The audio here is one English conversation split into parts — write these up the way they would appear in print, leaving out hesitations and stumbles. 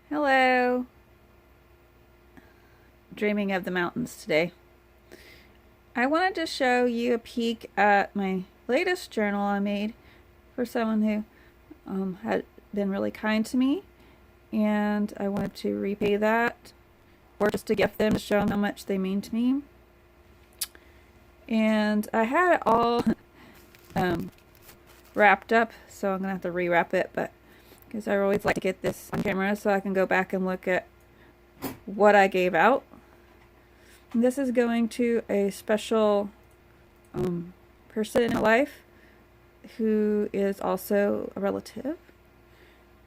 Hello. Dreaming of the mountains today. I wanted to show you a peek at my latest journal I made for someone who had been really kind to me, and I wanted to repay that or just to gift them to show them how much they mean to me. And I had it all wrapped up, so I'm gonna have to rewrap it, but because I always like to get this on camera so I can go back and look at what I gave out. And this is going to a special person in my life who is also a relative.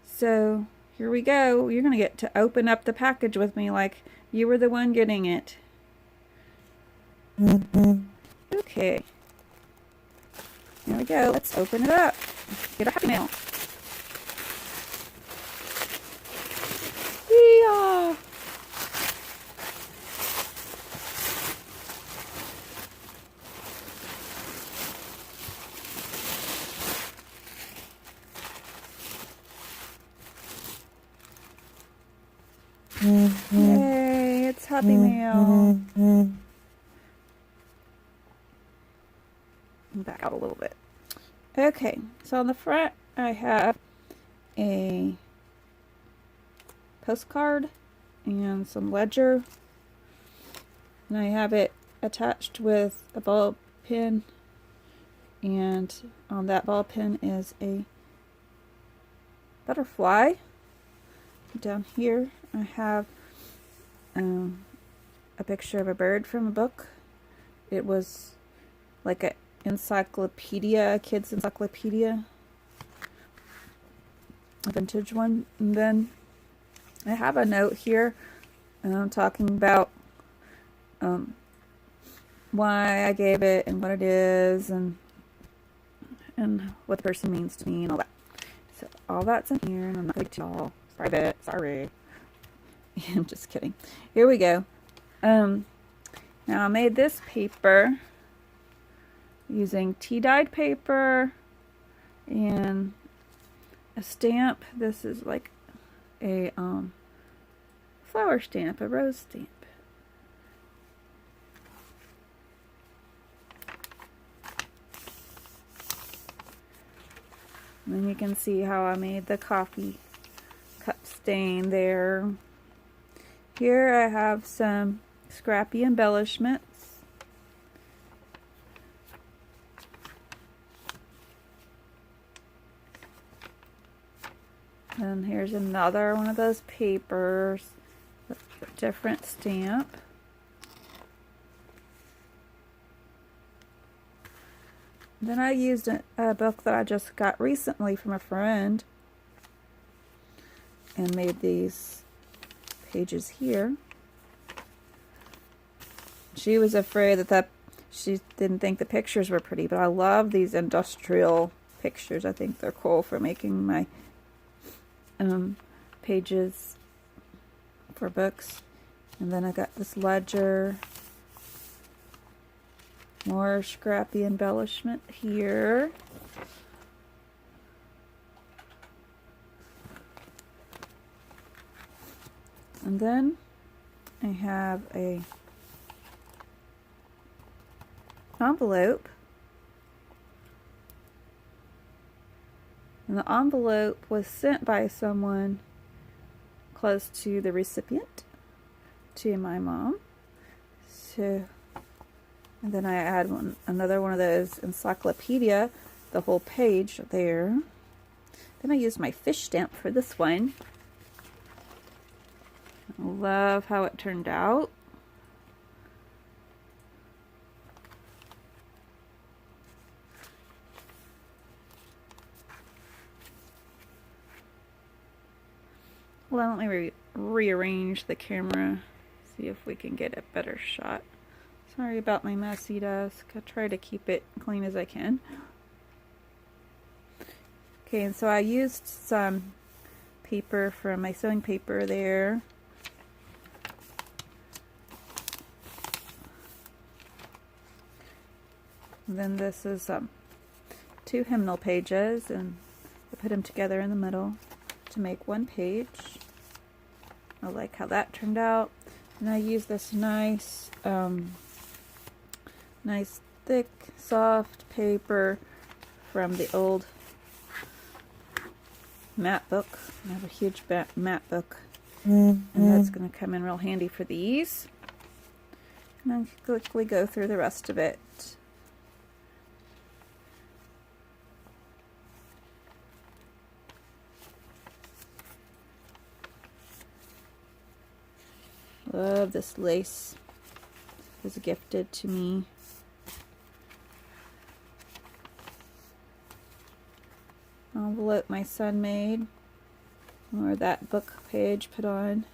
So here we go. You're going to get to open up the package with me like you were the one getting it. Okay. Here we go. Let's open it up. Get a Happy Mail. Yeah. Yay, it's Happy Mail. Back out a little bit. Okay, so on the front I have a postcard and some ledger, and I have it attached with a ball pen, and on that ball pen is a butterfly. Down here I have a picture of a bird from a book. It was like a encyclopedia, a kid's encyclopedia, a vintage one. And then I have a note here talking about why I gave it and what it is and what the person means to me and all that. So all that's in here, and I'm not going to all private. Sorry. I'm just kidding. Here we go. Now I made this paper using tea-dyed paper and a stamp. This is like a flower stamp, a rose stamp. And then you can see how I made the coffee cup stain there. Here I have some scrappy embellishments. And here's another one of those papers with a different stamp. Then I used a book that I just got recently from a friend and made these pages here. She was afraid that she didn't think the pictures were pretty, but I love these industrial pictures. I think they're cool for making my pages for books. And then I got this ledger, more scrappy embellishment here. And then I have a envelope. And the envelope was sent by someone close to the recipient, to my mom. So, and then I add another one of those encyclopedia, the whole page there. Then I used my fish stamp for this one. I love how it turned out. Well, let me rearrange the camera, see if we can get a better shot. Sorry about my messy desk. I try to keep it clean as I can. Okay, and so I used some paper from my sewing paper there. And then this is 2 hymnal pages, and I put them together in the middle to make one page. I like how that turned out. And I use this nice, nice thick, soft paper from the old mat book. I have a huge mat book, and that's going to come in real handy for these. And I'll quickly go through the rest of it. Love this lace. It was gifted to me. Envelope my son made, or that book page put on.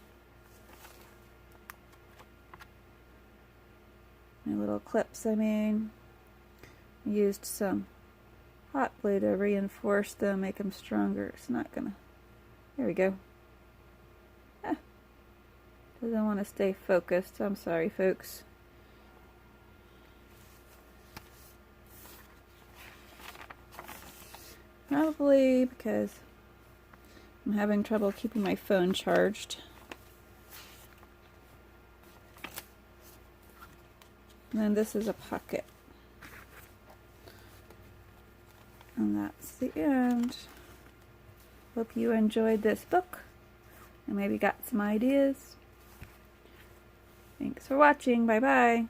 My little clips I made. I used some hot glue to reinforce them, make them stronger. It's not gonna. There we go. Doesn't want to stay focused. I'm sorry, folks. Probably because I'm having trouble keeping my phone charged. And then this is a pocket. And that's the end. Hope you enjoyed this book and maybe got some ideas. Thanks for watching. Bye-bye.